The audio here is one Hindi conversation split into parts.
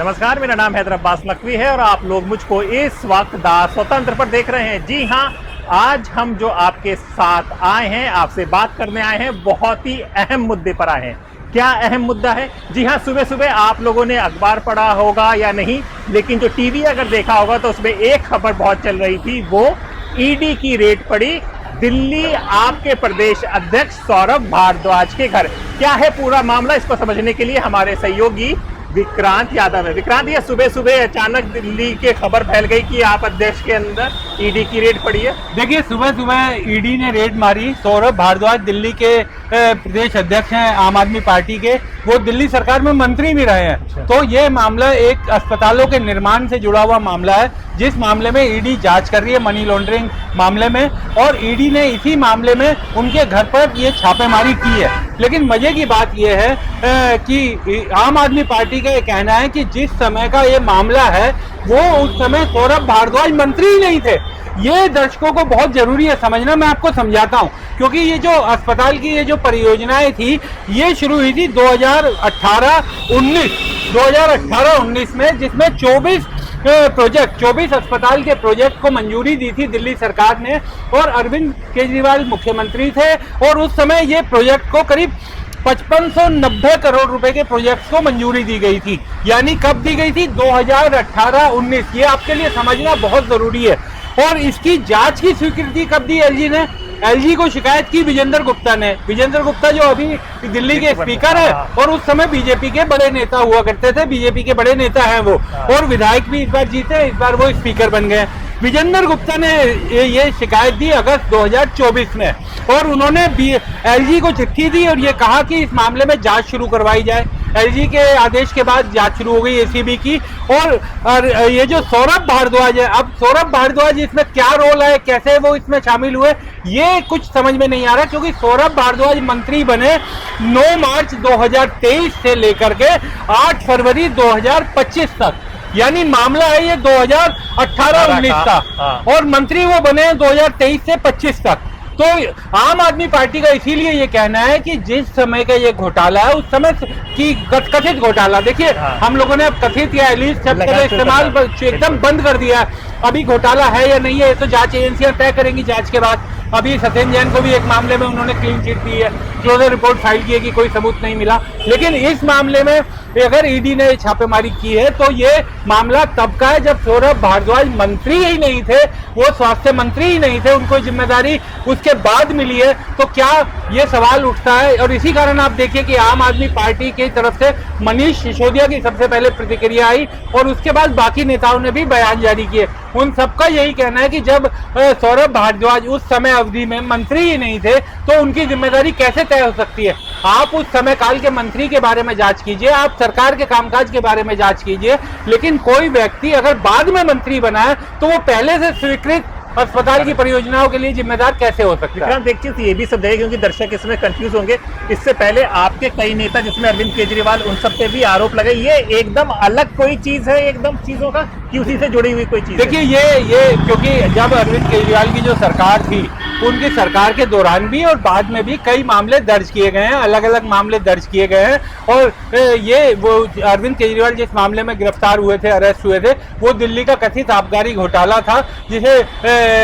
नमस्कार, मेरा नाम हैदर अब्बास नकवी है और आप लोग मुझको इस वक्त दा स्वतंत्र पर देख रहे हैं। जी हाँ, आज हम जो आपके साथ आए हैं, आपसे बात करने आए हैं, बहुत ही अहम मुद्दे पर आए हैं। क्या अहम मुद्दा है? जी हाँ, सुबह सुबह आप लोगों ने अखबार पढ़ा होगा या नहीं, लेकिन जो टीवी अगर देखा होगा तो उसमें एक खबर बहुत चल रही थी, वो ईडी की रेड पड़ी दिल्ली आपके प्रदेश अध्यक्ष सौरभ भारद्वाज के घर। क्या है पूरा मामला, इसको समझने के लिए हमारे सहयोगी विक्रांत यादव है। विक्रांत, ये सुबह सुबह अचानक दिल्ली के खबर फैल गई कि आप अध्यक्ष के अंदर ईडी की रेड पड़ी है। देखिए, सुबह सुबह ईडी ने रेड मारी। सौरभ भारद्वाज दिल्ली के प्रदेश अध्यक्ष हैं आम आदमी पार्टी के, वो दिल्ली सरकार में मंत्री भी रहे हैं। तो ये मामला एक अस्पतालों के निर्माण से जुड़ा हुआ मामला है, जिस मामले में ईडी जांच कर रही है, मनी लॉन्ड्रिंग मामले में, और ईडी ने इसी मामले में उनके घर पर ये छापेमारी की है। लेकिन मजे की बात यह है कि आम आदमी पार्टी का ये कहना है कि जिस समय का ये मामला है वो उस समय सौरभ भारद्वाज मंत्री ही नहीं थे। ये दर्शकों को बहुत जरूरी है समझना, मैं आपको समझाता हूँ। क्योंकि ये जो अस्पताल की ये जो परियोजनाएं थी, ये शुरू हुई थी 2018-19 में, जिसमें 24 अस्पताल के प्रोजेक्ट को मंजूरी दी थी दिल्ली सरकार ने, और अरविंद केजरीवाल मुख्यमंत्री थे। और उस समय ये प्रोजेक्ट को करीब 5590 करोड़ रुपए के प्रोजेक्ट्स को मंजूरी दी गई थी। यानी कब दी गई थी? 2018-19। ये आपके लिए समझना बहुत जरूरी है। और इसकी जांच की स्वीकृति कब दी एलजी ने? एलजी को शिकायत की विजेंद्र गुप्ता ने। विजेंद्र गुप्ता जो अभी दिल्ली के स्पीकर है और उस समय बीजेपी के बड़े नेता हुआ करते थे, बीजेपी के बड़े नेता हैं वो, और विधायक भी इस बार जीते, इस बार वो स्पीकर बन गए। विजेंद्र गुप्ता ने ये शिकायत दी अगस्त 2024 में, और उन्होंने एलजी को चिट्ठी दी और ये कहा कि इस मामले में जांच शुरू करवाई जाए। एलजी के आदेश के बाद जांच शुरू हो गई एसीबी की। और ये जो सौरभ भारद्वाज है, अब सौरभ भारद्वाज इसमें क्या रोल है, कैसे वो इसमें शामिल हुए, ये कुछ समझ में नहीं आ रहा। क्योंकि सौरभ भारद्वाज मंत्री बने 9 मार्च 2023 से लेकर के 8 फरवरी 2025 तक, यानी मामला है ये 2018-19 का, और मंत्री वो बने 2023 से 25 तक। तो आम आदमी पार्टी का इसीलिए ये कहना है कि जिस समय का ये घोटाला है, उस समय की कथित घोटाला, देखिए हम लोगों ने अब कथित या एलिस शब्द का इस्तेमाल एकदम बंद कर दिया। अभी घोटाला है या नहीं है तो जांच एजेंसियां तय करेंगी जांच के बाद। अभी सत्येंद्र जैन को भी एक मामले में उन्होंने क्लीन चिट दी है, क्लोजर रिपोर्ट फाइल की है कि कोई सबूत नहीं मिला। लेकिन इस मामले में अगर ईडी ने छापेमारी की है तो ये मामला तब का है जब सौरभ भारद्वाज मंत्री ही नहीं थे, वो स्वास्थ्य मंत्री ही नहीं थे, उनको जिम्मेदारी उसके बाद मिली है। तो क्या ये सवाल उठता है, और इसी कारण आप देखिए कि आम आदमी पार्टी की तरफ से मनीष सिसोदिया की सबसे पहले प्रतिक्रिया आई और उसके बाद बाकी नेताओं ने भी बयान जारी किए। उन सबका यही कहना है कि जब सौरभ भारद्वाज उस समय अवधि में मंत्री ही नहीं थे तो उनकी जिम्मेदारी कैसे तय हो सकती है। आप उस समय काल के मंत्री के बारे में जांच कीजिए, आप सरकार के कामकाज के बारे में जांच कीजिए, लेकिन कोई व्यक्ति अगर बाद में मंत्री बना है तो वो पहले से स्वीकृत अस्पताल की परियोजनाओं के लिए जिम्मेदार कैसे हो सकता है? देखिए, ये भी सब है क्योंकि दर्शक इसमें कंफ्यूज होंगे। इससे पहले आपके कई नेता, जिसमें अरविंद केजरीवाल, उन सब पे भी आरोप लगे। ये एकदम अलग कोई चीज है, एकदम चीजों का कि उसी से जुड़ी हुई कोई चीज? देखिए, ये क्योंकि जब अरविंद केजरीवाल की जो सरकार थी, उनकी सरकार के दौरान भी और बाद में भी कई मामले दर्ज किए गए हैं, अलग अलग मामले दर्ज किए गए हैं। और ये वो अरविंद केजरीवाल जिस मामले में गिरफ्तार हुए थे, अरेस्ट हुए थे, वो दिल्ली का कथित आबकारी घोटाला था, जिसे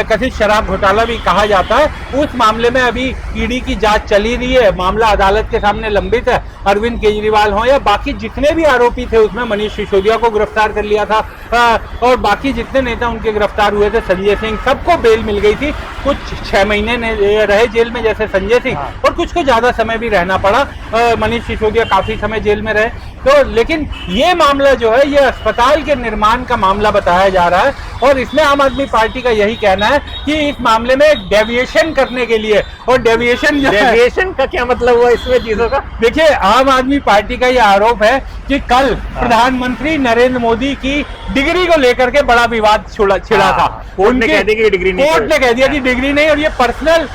कथित शराब घोटाला भी कहा जाता है। उस मामले में अभी ईडी की जांच चली रही है, मामला अदालत के सामने लंबित है। अरविंद केजरीवाल हो या बाकी जितने भी आरोपी थे, उसमें मनीष सिसोदिया को गिरफ्तार कर लिया था, और बाकी जितने नेता उनके गिरफ्तार हुए थे, संजय सिंह, सबको बेल मिल गई थी। कुछ 6 महीने रहे जेल में जैसे संजय सिंह, और कुछ को ज्यादा समय भी रहना पड़ा। मनीष सिसोदिया काफी समय जेल में रहे। तो लेकिन ये मामला जो है, ये अस्पताल के निर्माण का मामला बताया जा रहा है, और इसमें आम आदमी पार्टी का यही कहना है कि इस मामले में डेविएशन करने के लिए, और डेविएशन का क्या मतलब हुआ इसमें चीजों का? देखिए, आम आदमी पार्टी का यह आरोप है कि कल प्रधानमंत्री नरेंद्र मोदी की डिग्री को लेकर के बड़ा विवाद छिड़ा था। कोर्ट ने कह दिया कि डिग्री नहीं, कोर्ट ने कह दिया कि डिग्री नहीं, और ये पर्सनल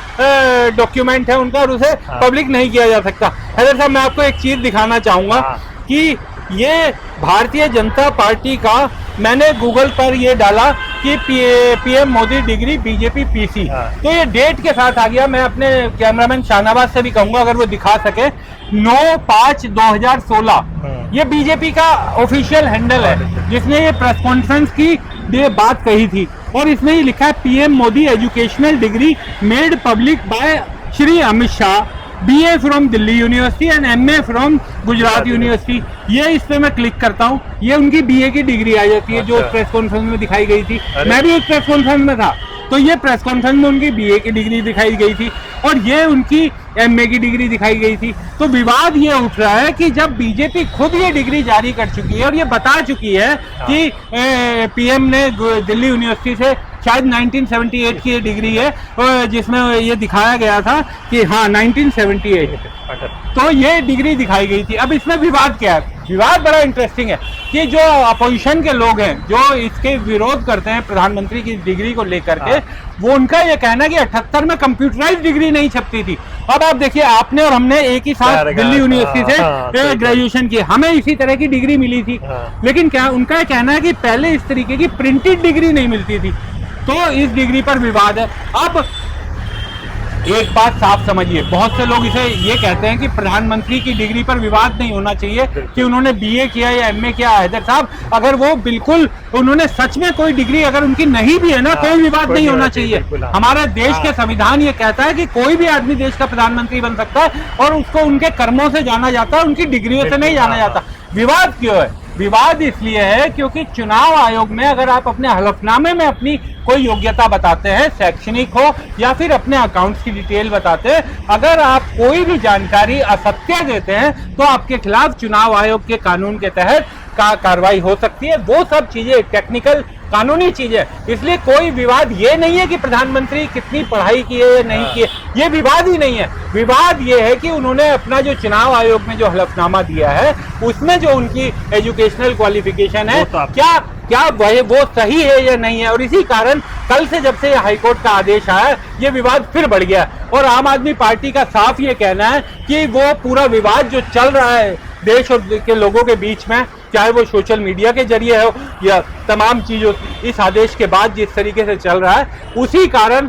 डॉक्यूमेंट है उनका, और उसे पब्लिक नहीं किया जा सकता। हैदर साहब, मैं आपको एक चीज दिखाना चाहूंगा कि ये भारतीय जनता पार्टी का, मैंने गूगल पर ये डाला कि PM Modi degree BJP PC, तो ये डेट के साथ आ गया। मैं अपने कैमरामैन शाहनवाज से भी कहूंगा अगर वो दिखा सके, 9/5/2016 ये बीजेपी का ऑफिशियल हैंडल है जिसने ये प्रेस कॉन्फ्रेंस की ये बात कही थी, और इसमें ये लिखा है PM Modi educational degree made public by Shri Amit Shah, BA from Delhi university and MA from Gujarat university. ये इस पे मैं क्लिक करता हूँ, ये उनकी BA की डिग्री आ जाती है जो प्रेस कॉन्फ्रेंस में दिखाई गई थी। मैं भी उस प्रेस कॉन्फ्रेंस में था, तो ये प्रेस कॉन्फ्रेंस में उनकी BA की डिग्री दिखाई गई थी और ये उनकी MA की डिग्री दिखाई गई थी। तो विवाद ये उठ रहा है कि जब बीजेपी खुद ये डिग्री जारी कर चुकी है और ये बता चुकी है कि PM ने दिल्ली यूनिवर्सिटी से शायद 1978 की ये डिग्री है जिसमें ये दिखाया गया था कि हाँ 1978, तो ये डिग्री दिखाई गई थी। अब इसमें विवाद क्या है? विवाद बड़ा इंटरेस्टिंग है कि जो अपोजिशन के लोग हैं जो इसके विरोध करते हैं प्रधानमंत्री की डिग्री को लेकर के, वो उनका ये कहना है कि 78 में कंप्यूटराइज्ड डिग्री नहीं छपती थी। अब आप देखिए, आपने और हमने एक ही साथ दिल्ली यूनिवर्सिटी से ग्रेजुएशन की, हमें इसी तरह की डिग्री मिली थी, लेकिन क्या उनका ये कहना है कि पहले इस तरीके की प्रिंटेड डिग्री नहीं मिलती थी, तो इस डिग्री पर विवाद है। अब एक बात साफ समझिए, बहुत से लोग इसे ये कहते हैं कि प्रधानमंत्री की डिग्री पर विवाद नहीं होना चाहिए कि उन्होंने BA किया या MA किया। हैदर साहब, अगर वो बिल्कुल उन्होंने सच में कोई डिग्री अगर उनकी नहीं भी है ना, कोई विवाद नहीं होना चाहिए। हमारे देश के संविधान ये कहता है कि कोई भी आदमी देश का प्रधानमंत्री बन सकता है और उसको उनके कर्मों से जाना जाता है, उनकी डिग्रियों से नहीं जाना जाता। विवाद क्यों है? विवाद इसलिए है क्योंकि चुनाव आयोग में अगर आप अपने हलफनामे में अपनी कोई योग्यता बताते हैं, शैक्षणिक हो या फिर अपने अकाउंट्स की डिटेल बताते हैं, अगर आप कोई भी जानकारी असत्य देते हैं तो आपके खिलाफ चुनाव आयोग के कानून के तहत कार्रवाई हो सकती है। वो सब चीजें टेक्निकल कानूनी चीजें, इसलिए कोई विवाद ये नहीं है कि प्रधानमंत्री कितनी पढ़ाई की है या नहीं की है, ये विवाद ही नहीं है। विवाद ये है कि उन्होंने अपना जो चुनाव आयोग में जो हलफनामा दिया है उसमें जो उनकी एजुकेशनल क्वालिफिकेशन है क्या वो सही है या नहीं है, और इसी कारण कल से जब से हाईकोर्ट का आदेश आया ये विवाद फिर बढ़ गया। और आम आदमी पार्टी का साफ ये कहना है कि वो पूरा विवाद जो चल रहा है देश और के लोगों के बीच में, चाहे वो सोशल मीडिया के जरिए हो या तमाम चीजों, इस आदेश के बाद जिस तरीके से चल रहा है उसी कारण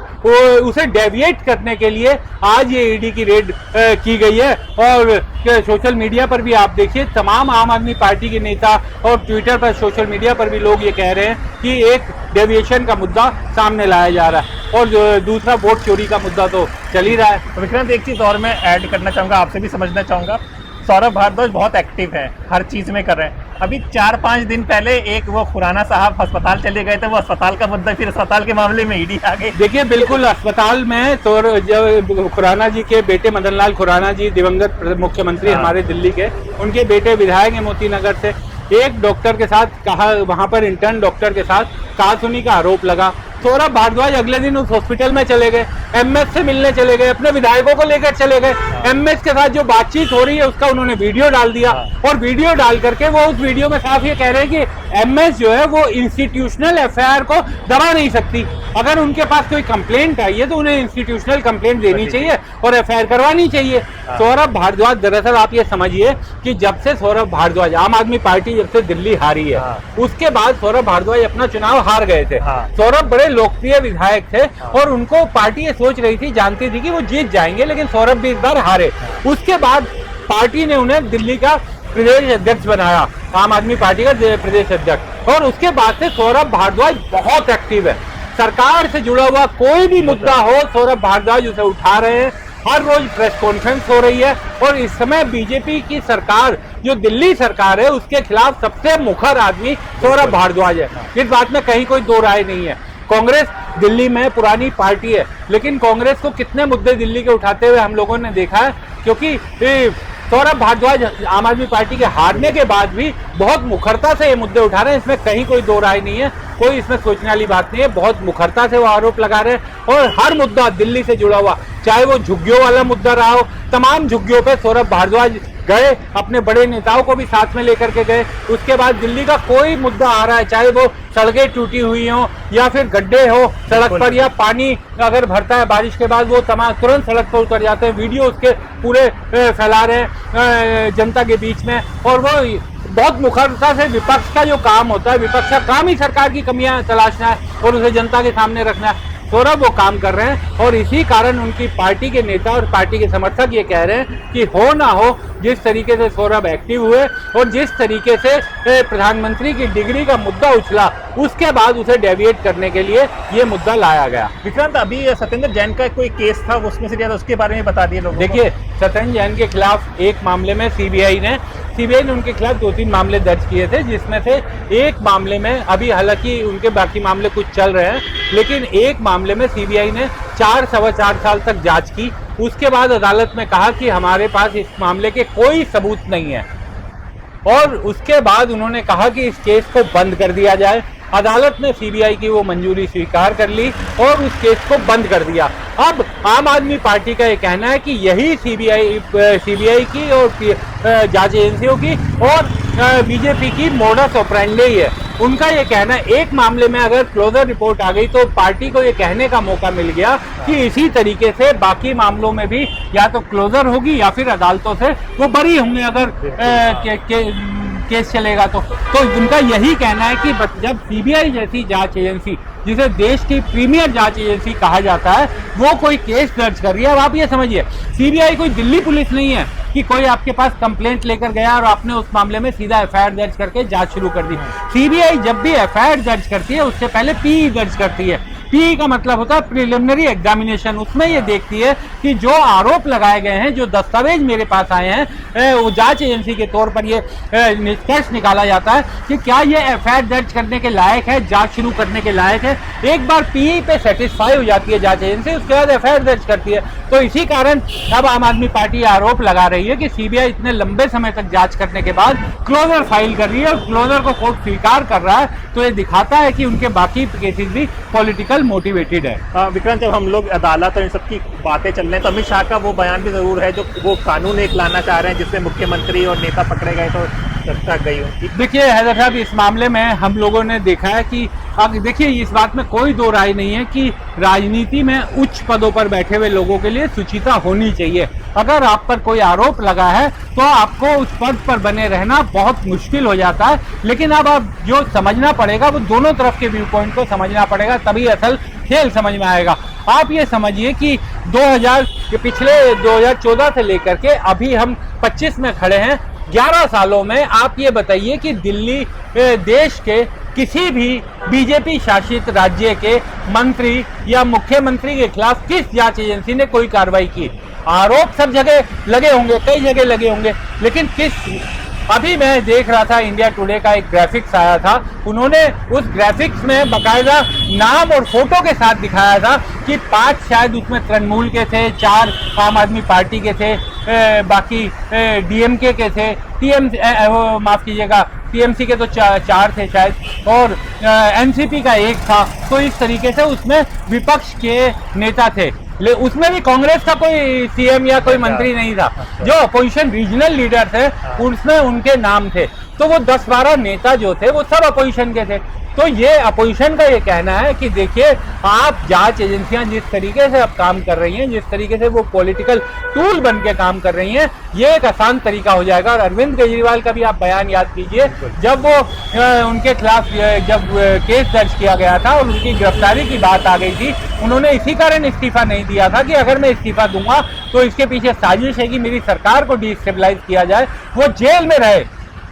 उसे डेविएट करने के लिए आज ये ईडी की रेड की गई है। और सोशल मीडिया पर भी आप देखिए, तमाम आम आदमी पार्टी के नेता और ट्विटर पर, सोशल मीडिया पर भी लोग ये कह रहे हैं कि एक डेविएशन का मुद्दा सामने लाया जा रहा है और दूसरा वोट चोरी का मुद्दा तो चल ही रहा है। तो विक्रांत, एक चीज और मैं ऐड करना चाहूंगा, आपसे भी समझना चाहूंगा, सौरभ भारद्वाज बहुत एक्टिव है, हर चीज में कर रहे हैं। अभी 4-5 दिन पहले एक वो खुराना साहब अस्पताल चले गए थे, वो अस्पताल का मुद्दा, फिर अस्पताल के मामले में ईडी आ गई। देखिए, बिल्कुल अस्पताल में तो जब खुराना जी के बेटे मदन लाल खुराना जी, दिवंगत मुख्यमंत्री हमारे दिल्ली के, उनके बेटे विधायक है मोती नगर से, एक डॉक्टर के साथ वहां पर इंटर्न डॉक्टर के साथ कहासुनी का आरोप लगा। सौरभ भारद्वाज अगले दिन उस हॉस्पिटल में चले गए, MS से मिलने चले गए, अपने विधायकों को लेकर चले गए। MS के साथ जो बातचीत हो रही है उसका उन्होंने वीडियो डाल दिया और वीडियो डाल करके वो उस वीडियो में साफ ये कह रहे हैं कि MS जो है वो इंस्टीट्यूशनल FIR को दबा नहीं सकती। अगर उनके पास कोई कंप्लेंट आई है तो उन्हें इंस्टीट्यूशनल कंप्लेंट देनी चाहिए और FIR करवानी चाहिए। सौरभ भारद्वाज, दरअसल आप ये समझिए कि जब से सौरभ भारद्वाज, आम आदमी पार्टी जब से दिल्ली हारी है उसके बाद सौरभ भारद्वाज अपना चुनाव हार गए थे। सौरभ बड़े लोकप्रिय विधायक थे और उनको पार्टी ये सोच रही थी, जानती थी कि वो जीत जाएंगे, लेकिन सौरभ भी इस बार हारे। उसके बाद पार्टी ने उन्हें दिल्ली का प्रदेश अध्यक्ष बनाया, आम आदमी पार्टी का प्रदेश अध्यक्ष, और उसके बाद से सौरभ भारद्वाज बहुत एक्टिव है। सरकार से जुड़ा हुआ कोई भी मुद्दा हो, सौरभ भारद्वाज उसे उठा रहे हैं। हर रोज प्रेस कॉन्फ्रेंस हो रही है और इस समय बीजेपी की सरकार, जो दिल्ली सरकार है, उसके खिलाफ सबसे मुखर आदमी सौरभ भारद्वाज है। इस बात में कहीं कोई दो राय नहीं है। कांग्रेस दिल्ली में पुरानी पार्टी है, लेकिन कांग्रेस को कितने मुद्दे दिल्ली के उठाते हुए हम लोगों ने देखा है, क्योंकि सौरभ भारद्वाज आम आदमी पार्टी के हारने के बाद भी बहुत मुखरता से ये मुद्दे उठा रहे हैं। इसमें कहीं कोई दो राय नहीं है, कोई इसमें सोचने वाली बात नहीं है। बहुत मुखरता से वो आरोप लगा रहे हैं और हर मुद्दा दिल्ली से जुड़ा हुआ, चाहे वो झुग्गियों वाला मुद्दा रहा हो, तमाम झुग्गियों पे सौरभ भारद्वाज गए, अपने बड़े नेताओं को भी साथ में लेकर के गए। उसके बाद दिल्ली का कोई मुद्दा आ रहा है, चाहे वो सड़कें टूटी हुई हो या फिर गड्ढे हो सड़क पर, या पानी अगर भरता है बारिश के बाद वो तमाम तुरंत सड़क पर उतर जाते हैं, वीडियो उसके पूरे फैला रहे हैं जनता के बीच में। और वो बहुत मुखरता से, विपक्ष का जो काम होता है, विपक्ष का काम ही सरकार की कमियां तलाशना है और उसे जनता के सामने रखना है। सौरभ वो काम कर रहे हैं। और इसी कारण उनकी पार्टी के नेता और पार्टी के समर्थक ये कह रहे हैं कि हो ना हो, जिस तरीके से सौरभ एक्टिव हुए और जिस तरीके से प्रधानमंत्री की डिग्री का मुद्दा उछला, उसके बाद उसे डेविएट करने के लिए ये मुद्दा लाया गया। विक्रांत, अभी सत्येंद्र जैन का कोई केस था, उसमें से ज्यादा उसके बारे में बता दिए लोगों को। देखिए, सत्येंद्र जैन के खिलाफ एक मामले में सीबीआई ने उनके खिलाफ 2-3 मामले दर्ज किए थे, जिसमें से एक मामले में अभी हालांकि उनके बाकी मामले कुछ चल रहे हैं, लेकिन एक मामले में सीबीआई ने 4-4.25 साल तक जांच की। उसके बाद अदालत में कहा कि हमारे पास इस मामले के कोई सबूत नहीं है, और उसके बाद उन्होंने कहा कि इस केस को बंद कर दिया जाए। अदालत ने सीबीआई की वो मंजूरी स्वीकार कर ली और उस केस को बंद कर दिया। अब आम आदमी पार्टी का ये कहना है कि यही सीबीआई की और जांच एजेंसियों की और बीजेपी की मोडस ऑपरेंडी है। उनका ये कहना है, एक मामले में अगर क्लोजर रिपोर्ट आ गई तो पार्टी को ये कहने का मौका मिल गया कि इसी तरीके से बाकी मामलों में भी या तो क्लोजर होगी या फिर अदालतों से वो बरी होंगे अगर केस चलेगा तो उनका यही कहना है कि जब सीबीआई जैसी जांच एजेंसी, जिसे देश की प्रीमियर जांच एजेंसी कहा जाता है, वो कोई केस दर्ज कर रही है। अब आप ये समझिए, सीबीआई कोई दिल्ली पुलिस नहीं है कि कोई आपके पास कंप्लेंट लेकर गया और आपने उस मामले में सीधा एफआईआर दर्ज करके जांच शुरू कर दी। सीबीआई जब भी एफआईआर दर्ज करती है उससे पहले पीई दर्ज करती है। पीई का मतलब होता है प्रिलिमिनरी एग्जामिनेशन। उसमें ये देखती है कि जो आरोप लगाए गए हैं, जो दस्तावेज मेरे पास आए हैं, वो जांच एजेंसी के तौर पर ये निष्कर्ष निकाला जाता है कि क्या ये एफआईआर दर्ज करने के लायक है, जांच शुरू करने के लायक है। एक बार पीई पे सेटिस्फाई हो जाती है जांच एजेंसी, उसके बाद एफआईआर दर्ज करती है। तो इसी कारण अब आम आदमी पार्टी आरोप लगा रही है कि सीबीआई इतने लंबे समय तक जांच करने के बाद क्लोजर फाइल कर रही है और क्लोजर को कोर्ट स्वीकार कर रहा है। तो ये दिखाता है कि उनके बाकी केसेस भी पॉलिटिकल मोटिवेटेड है। विक्रांत, जब हम लोग अदालत और इन सब की बातें चल रहे हैं तो अमित शाह का वो बयान भी जरूर है, जो वो कानून एक लाना चाह रहे हैं जिससे मुख्यमंत्री और नेता पकड़े गए तो चर्चा गई उनकी। देखिए हैदर साहब, इस मामले में हम लोगों ने देखा है कि अब देखिए, इस बात में कोई दो राय नहीं है कि राजनीति में उच्च पदों पर बैठे हुए लोगों के लिए शुचिता होनी चाहिए। अगर आप पर कोई आरोप लगा है तो आपको उस पद पर बने रहना बहुत मुश्किल हो जाता है। लेकिन अब आप जो समझना पड़ेगा वो दोनों तरफ के व्यू पॉइंट को समझना पड़ेगा, तभी असल खेल समझ में आएगा। आप ये समझिए कि 2014 से लेकर के अभी हम 25 में खड़े हैं। 11 सालों में आप ये बताइए कि दिल्ली देश के किसी भी बीजेपी शासित राज्य के मंत्री या मुख्यमंत्री के खिलाफ किस जांच एजेंसी ने कोई कार्रवाई की। आरोप सब जगह लगे होंगे, कई जगह लगे होंगे, लेकिन अभी मैं देख रहा था, इंडिया टुडे का एक ग्राफिक्स आया था, उन्होंने उस ग्राफिक्स में बाकायदा नाम और फोटो के साथ दिखाया था कि 5 शायद उसमें तृणमूल के थे, 4 आम आदमी पार्टी के थे, बाकी डीएमके के थे, माफ कीजिएगा टीएमसी के तो 4 थे शायद, और एनसीपी का 1 था। तो इस तरीके से उसमें विपक्ष के नेता थे, उसमें भी कांग्रेस का कोई सीएम या कोई मंत्री नहीं था। जो अपोजिशन रीजनल लीडर थे उसमें उनके नाम थे। तो वो 10-12 नेता जो थे वो सब अपोजिशन के थे। तो ये अपोजिशन का ये कहना है कि देखिए, आप जांच एजेंसियां जिस तरीके से अब काम कर रही हैं, जिस तरीके से वो पॉलिटिकल टूल बन के काम कर रही हैं, ये एक आसान तरीका हो जाएगा। और अरविंद केजरीवाल का भी आप बयान याद कीजिए, जब वो उनके खिलाफ जब केस दर्ज किया गया था और उनकी गिरफ्तारी की बात आ गई थी, उन्होंने इसी कारण इस्तीफा नहीं दिया था कि अगर मैं इस्तीफा दूंगा तो इसके पीछे साजिश है कि मेरी सरकार को डिस्टेबलाइज किया जाए, वो जेल में रहे।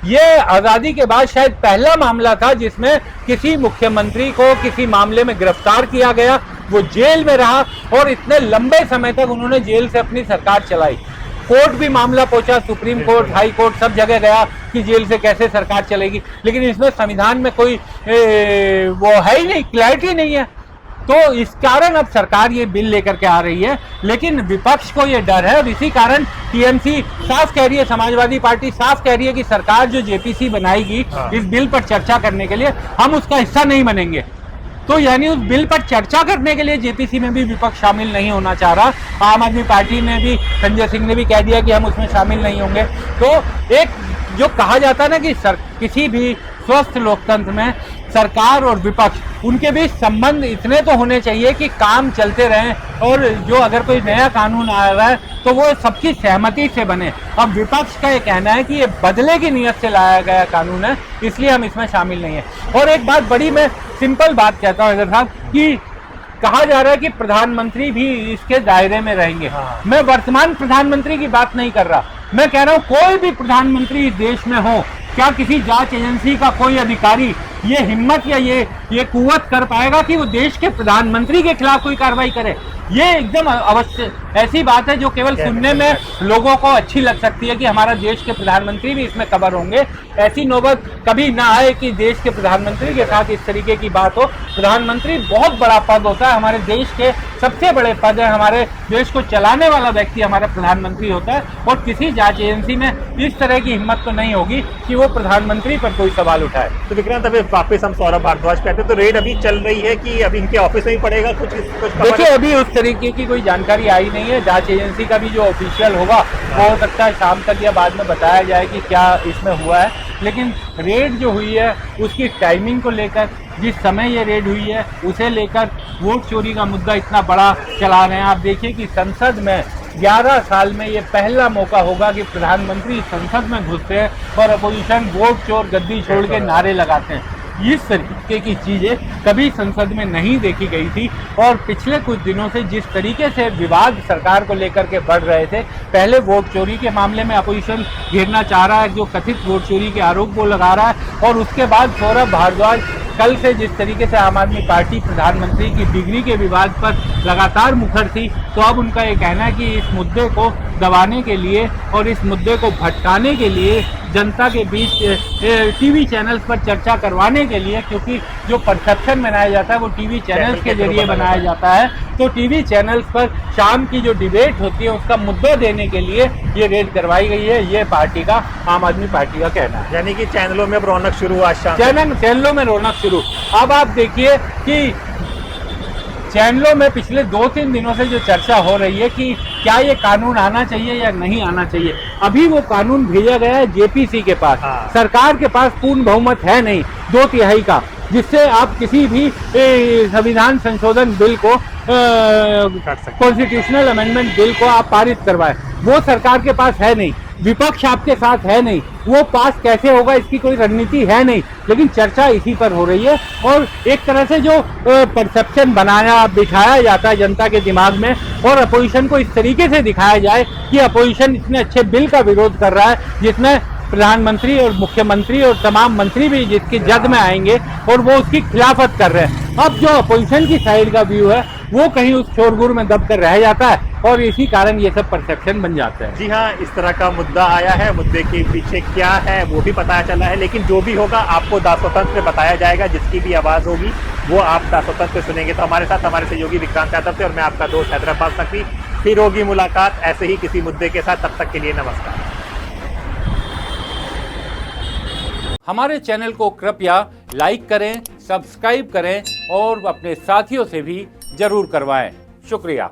ये आज़ादी के बाद शायद पहला मामला था जिसमें किसी मुख्यमंत्री को किसी मामले में गिरफ्तार किया गया, वो जेल में रहा और इतने लंबे समय तक उन्होंने जेल से अपनी सरकार चलाई। कोर्ट भी मामला पहुंचा, सुप्रीम कोर्ट, हाई कोर्ट, सब जगह गया कि जेल से कैसे सरकार चलेगी, लेकिन इसमें संविधान में कोई वो है ही नहीं, क्लैरिटी नहीं है। तो इस कारण अब सरकार ये बिल लेकर के आ रही है, लेकिन विपक्ष को ये डर है और इसी कारण टीएमसी साफ कह रही है, समाजवादी पार्टी साफ कह रही है कि सरकार जो जेपीसी बनाएगी इस बिल पर चर्चा करने के लिए, हम उसका हिस्सा नहीं बनेंगे। तो यानी उस बिल पर चर्चा करने के लिए जेपीसी में भी विपक्ष शामिल नहीं होना चाह रहा। आम आदमी पार्टी में भी संजय सिंह ने भी कह दिया कि हम उसमें शामिल नहीं होंगे। तो एक जो कहा जाता है ना कि किसी भी स्वस्थ लोकतंत्र में सरकार और विपक्ष, उनके बीच संबंध इतने तो होने चाहिए कि काम चलते रहें, और जो अगर कोई नया कानून आ रहा है तो वो सबकी सहमति से बने। अब विपक्ष का ये कहना है कि ये बदले की नीयत से लाया गया कानून है, इसलिए हम इसमें शामिल नहीं है। और एक बात बड़ी मैं सिंपल बात कहता हूँ इधर साहब कि कहा जा रहा है कि प्रधानमंत्री भी इसके दायरे में रहेंगे। हाँ। मैं वर्तमान प्रधानमंत्री की बात नहीं कर रहा, मैं कह रहा हूं कोई भी प्रधानमंत्री इस देश में हो, क्या किसी जांच एजेंसी का कोई अधिकारी ये हिम्मत या ये कुव्वत कर पाएगा कि वो देश के प्रधानमंत्री के खिलाफ कोई कार्रवाई करे? ये एकदम अवश्य ऐसी बात है जो केवल सुनने में लोगों को अच्छी लग सकती है कि हमारा देश के प्रधानमंत्री भी इसमें कवर होंगे। ऐसी नौबत कभी ना आए कि देश के प्रधानमंत्री के साथ इस तरीके की बात हो। प्रधानमंत्री बहुत बड़ा पद होता है, हमारे देश के सबसे बड़े पद है, हमारे देश को चलाने वाला व्यक्ति हमारा प्रधानमंत्री होता है, और किसी जांच एजेंसी में इस तरह की हिम्मत तो नहीं होगी कि वो प्रधानमंत्री पर कोई सवाल उठाए। तो विक्रांत, अभी वापस हम सौरभ भारद्वाज पे आते हैं, तो रेड अभी चल रही है कि अभी इनके ऑफिस में ही पड़ेगा कुछ देखिए, अभी उस तरीके की कोई जानकारी आई नहीं है। जांच एजेंसी का भी जो ऑफिशियल होगा वो हो सकता है शाम तक या बाद में बताया जाए कि क्या इसमें हुआ है, लेकिन रेड जो हुई है उसकी टाइमिंग को लेकर, जिस समय ये रेड हुई है उसे लेकर वोट चोरी का मुद्दा इतना बड़ा चला रहे हैं। आप देखिए कि संसद में 11 साल में ये पहला मौका होगा कि प्रधानमंत्री संसद में घुसते हैं और अपोजिशन वोट चोर गद्दी छोड़ के नारे लगाते हैं। इस तरीके की चीज़ें कभी संसद में नहीं देखी गई थी, और पिछले कुछ दिनों से जिस तरीके से विवाद सरकार को लेकर के बढ़ रहे थे, पहले वोट चोरी के मामले में अपोजिशन घेरना चाह रहा है, जो कथित वोट चोरी के आरोप वो लगा रहा है, और उसके बाद सौरभ भारद्वाज कल से जिस तरीके से आम आदमी पार्टी प्रधानमंत्री की डिग्री के विवाद पर लगातार मुखर थी, तो अब उनका ये कहना है कि इस मुद्दे को दबाने के लिए और इस मुद्दे को भटकाने के लिए जनता के बीच टीवी चैनल्स पर चर्चा करवाने के लिए, क्योंकि जो परसेप्शन बनाया जाता है वो टीवी चैनल्स के जरिए बनाया जाता है, तो टीवी चैनल्स पर शाम की जो डिबेट होती है उसका मुद्दा देने के लिए ये रेड करवाई गई है। ये पार्टी का, आम आदमी पार्टी का कहना है। यानी कि चैनलों में अब रौनक शुरू हुआ, चैनलों में रौनक शुरू। अब आप देखिए कि चैनलों में पिछले 2-3 दिनों से जो चर्चा हो रही है कि क्या ये कानून आना चाहिए या नहीं आना चाहिए। अभी वो कानून भेजा गया है जेपीसी के पास। हाँ। सरकार के पास पूर्ण बहुमत है नहीं 2/3 का, जिससे आप किसी भी संविधान संशोधन बिल को, कॉन्स्टिट्यूशनल अमेंडमेंट बिल को आप पारित करवाएं, वो सरकार के पास है नहीं। विपक्ष आपके साथ है नहीं, वो पास कैसे होगा इसकी कोई रणनीति है नहीं, लेकिन चर्चा इसी पर हो रही है। और एक तरह से जो परसेप्शन बिठाया जाता है जनता के दिमाग में, और अपोजिशन को इस तरीके से दिखाया जाए कि अपोजिशन इतने अच्छे बिल का विरोध कर रहा है जिसमें प्रधानमंत्री और मुख्यमंत्री और तमाम मंत्री भी जिसकी जद में आएंगे, और वो उसकी खिलाफत कर रहे हैं। अब जो अपोजिशन की साइड का व्यू है वो कहीं उस शोरगुल में दब कर रह जाता है, और इसी कारण ये सब परसेप्शन बन जाता है। जी हाँ, इस तरह का मुद्दा आया है। मुद्दे के पीछे क्या है वो भी पता चला है, लेकिन जो भी होगा आपको दासोतंत्र पे बताया जाएगा। जिसकी भी आवाज़ होगी वो आप दासोतंत्र पे सुनेंगे। तो हमारे साथ हमारे सहयोगी विक्रांत यादव थे और मैं आपका दोस्त हैदराबाद नकवी। फिर होगी मुलाकात ऐसे ही किसी मुद्दे के साथ, तब तक के लिए नमस्कार। हमारे चैनल को कृपया लाइक करें, सब्सक्राइब करें और अपने साथियों से भी जरूर करवाएं। शुक्रिया।